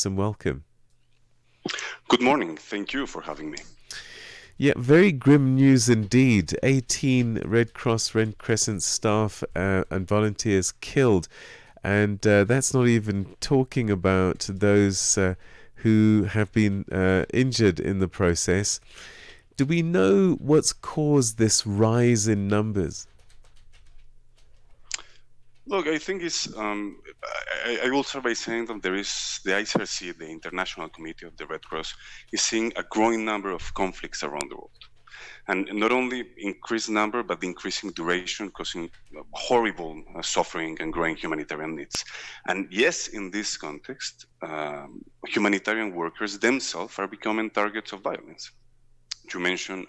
and welcome. Good morning. Thank you for having me. Yeah, very grim news indeed. 18 Red Cross, Red Crescent staff and volunteers killed. And that's not even talking about those who have been injured in the process. Do we know what's caused this rise in numbers? Look, I think I will start by saying that there is the ICRC, the International Committee of the Red Cross, is seeing a growing number of conflicts around the world. And not only increased number, but the increasing duration, causing horrible suffering and growing humanitarian needs. And yes, in this context, humanitarian workers themselves are becoming targets of violence. You mentioned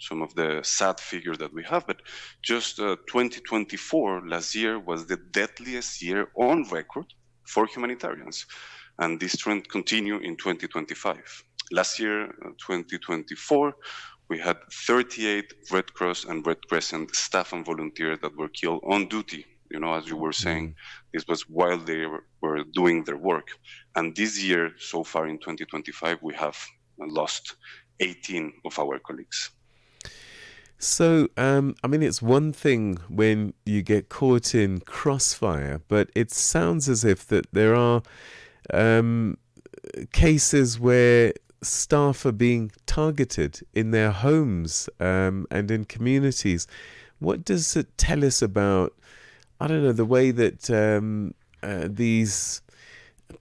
some of the sad figures that we have, but just 2024, last year, was the deadliest year on record for humanitarians. And this trend continued in 2025. Last year, 2024, we had 38 Red Cross and Red Crescent staff and volunteers that were killed on duty. You know, as you were saying, this was while they were doing their work. And this year, so far in 2025, we have lost 18 of our colleagues. So, I mean, it's one thing when you get caught in crossfire, but it sounds as if that there are cases where staff are being targeted in their homes and in communities. What does it tell us about, I don't know, the way that these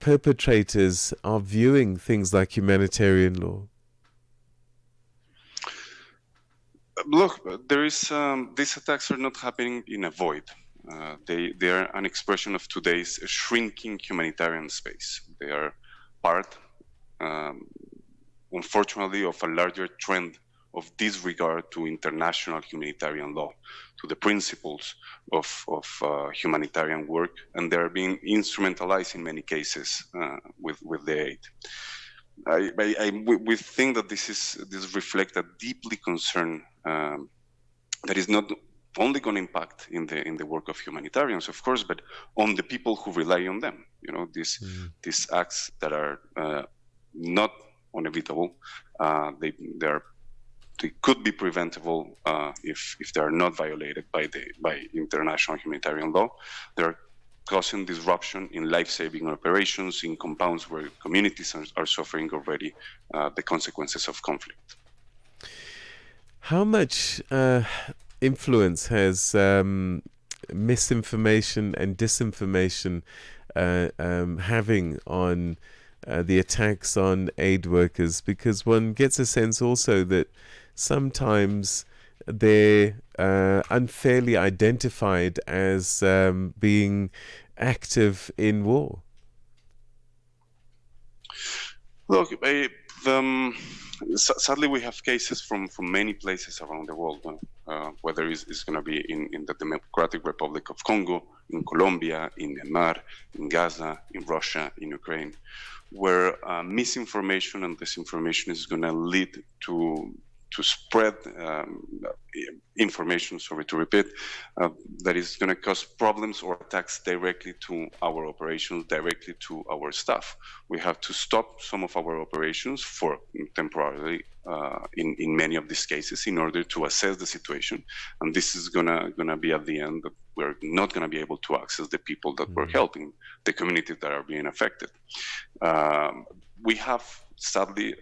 perpetrators are viewing things like humanitarian law? Look, there is these attacks are not happening in a void. They are an expression of today's shrinking humanitarian space. They are part, unfortunately, of a larger trend of disregard to international humanitarian law, to the principles of humanitarian work, and they are being instrumentalized in many cases with the aid. We think that this reflects a deeply concern that is not only going to impact in the work of humanitarians, of course, but on the people who rely on them. You know, these acts that are not unevitable, they could be preventable if they are not violated by international humanitarian law. They're causing disruption in life-saving operations in compounds where communities are suffering already the consequences of conflict. How much influence has misinformation and disinformation having on the attacks on aid workers? Because one gets a sense also that sometimes they're unfairly identified as being active in war. Look, sadly, we have cases from many places around the world, whether it's going to be in the Democratic Republic of Congo, in Colombia, in Myanmar, in Gaza, in Russia, in Ukraine, where misinformation and disinformation is going to lead to spread information, sorry to repeat, that is going to cause problems or attacks directly to our operations, directly to our staff. We have to stop some of our operations for temporarily in many of these cases in order to assess the situation. And this is gonna be at the end that we're not gonna be able to access the people that we're helping, the communities that are being affected. We have sadly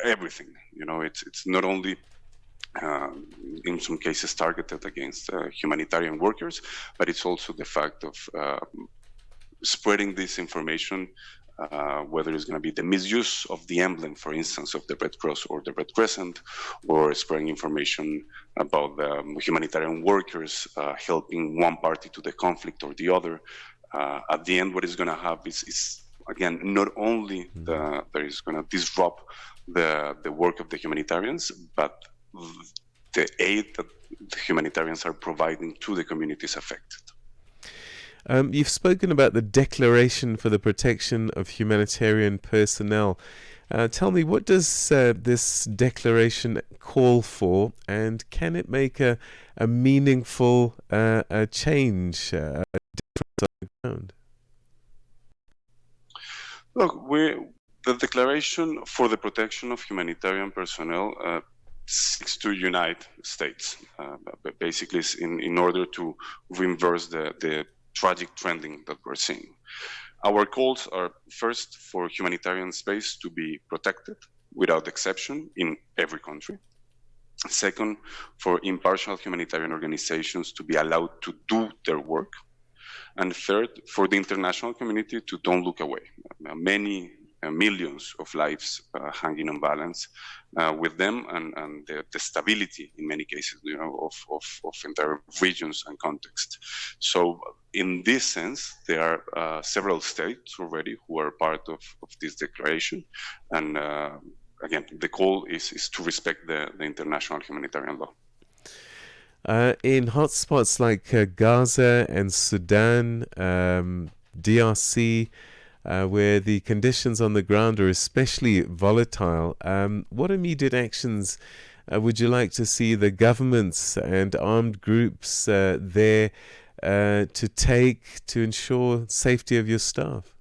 everything. You know, it's not only in some cases targeted against humanitarian workers, but it's also the fact of spreading this information, whether it's going to be the misuse of the emblem, for instance, of the Red Cross or the Red Crescent, or spreading information about the humanitarian workers helping one party to the conflict or the other. At the end, what it's going to have is again, not only that is going to disrupt the work of the humanitarians, but the aid that the humanitarians are providing to the communities affected. You've spoken about the Declaration for the Protection of Humanitarian Personnel. Tell me, what does this declaration call for, and can it make a meaningful change, a difference on the ground? Look, the Declaration for the Protection of Humanitarian Personnel seeks to unite states, basically in order to reverse the tragic trending that we're seeing. Our calls are first for humanitarian space to be protected without exception in every country. Second, for impartial humanitarian organizations to be allowed to do their work. And third, for the international community to don't look away. Many millions of lives hanging on balance with them, and the stability in many cases, of entire regions and context. So in this sense, there are several states already who are part of this declaration. And again, the call is to respect the international humanitarian law. In hotspots like Gaza and Sudan, DRC, where the conditions on the ground are especially volatile, what immediate actions would you like to see the governments and armed groups there to take to ensure safety of your staff?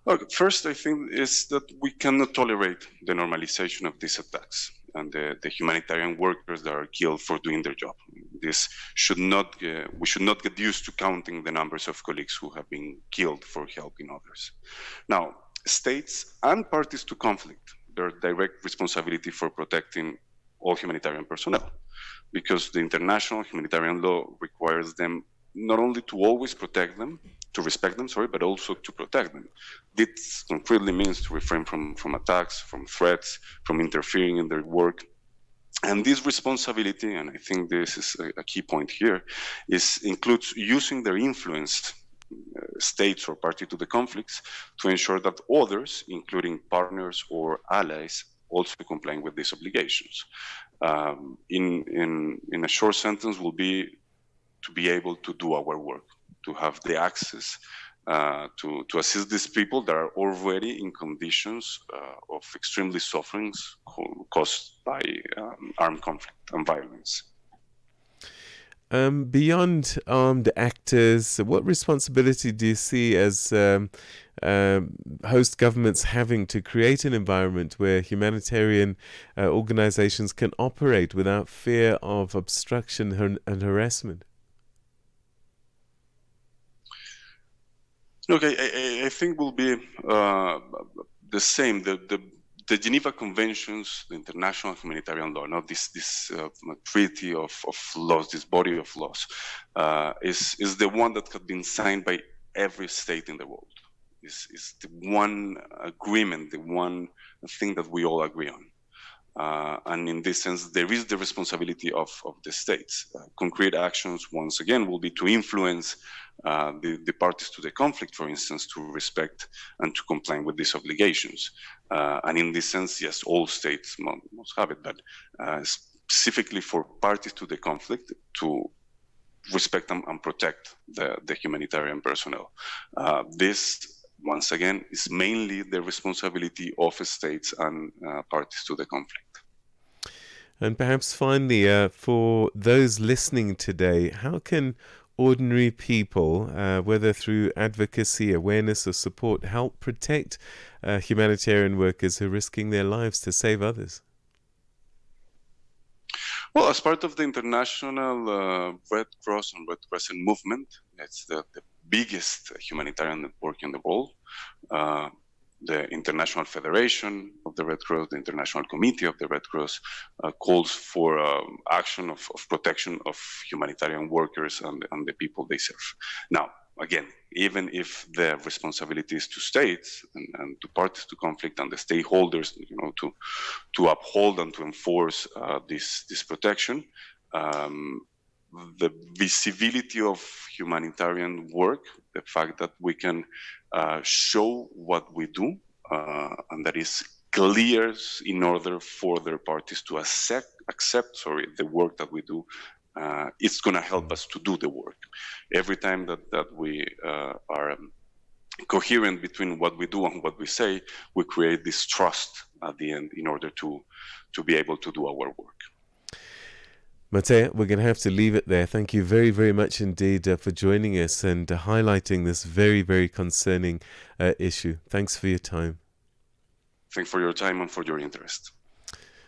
Look, first, I think is that we cannot tolerate the normalization of these attacks and the humanitarian workers that are killed for doing their job. This should not, we should not get used to counting the numbers of colleagues who have been killed for helping others. Now, states and parties to conflict, their direct responsibility for protecting all humanitarian personnel, because the international humanitarian law requires them not only to always protect them, to respect them, but also to protect them. This concretely means to refrain from attacks, from threats, from interfering in their work. And this responsibility, and I think this is a key point here, includes using their influence, states or party to the conflicts, to ensure that others, including partners or allies, also comply with these obligations. In a short sentence will be to be able to do our work, to have the access to assist these people that are already in conditions of extremely sufferings caused by armed conflict and violence. Beyond armed actors, what responsibility do you see as host governments having to create an environment where humanitarian organizations can operate without fear of obstruction and harassment? Look, I think will be the same. The Geneva Conventions, the international humanitarian law, not this treaty of laws, this body of laws, is the one that has been signed by every state in the world. Is the one agreement, the one thing that we all agree on. And in this sense, there is the responsibility of the states. Concrete actions, once again, will be to influence the parties to the conflict, for instance, to respect and to comply with these obligations. And in this sense, yes, all states must have it, but specifically for parties to the conflict to respect and protect the humanitarian personnel. This, once again, is mainly the responsibility of states and parties to the conflict. And perhaps finally, for those listening today, how can ordinary people, whether through advocacy, awareness, or support, help protect humanitarian workers who are risking their lives to save others? Well, as part of the international Red Cross and Red Crescent movement, it's the biggest humanitarian network in the world. The International Federation of the Red Cross, the International Committee of the Red Cross, calls for action of protection of humanitarian workers and the people they serve. Now, again, even if the responsibility is to states and to parties to conflict and the stakeholders, to uphold and to enforce this protection, the visibility of humanitarian work, the fact that we can show what we do, and that is clear in order for their parties to accept the work that we do, it's going to help us to do the work. Every time that we are coherent between what we do and what we say, we create this trust at the end in order to be able to do our work. Mateo, we're going to have to leave it there. Thank you very, very much indeed for joining us and highlighting this very, very concerning issue. Thanks for your time. Thanks for your time and for your interest.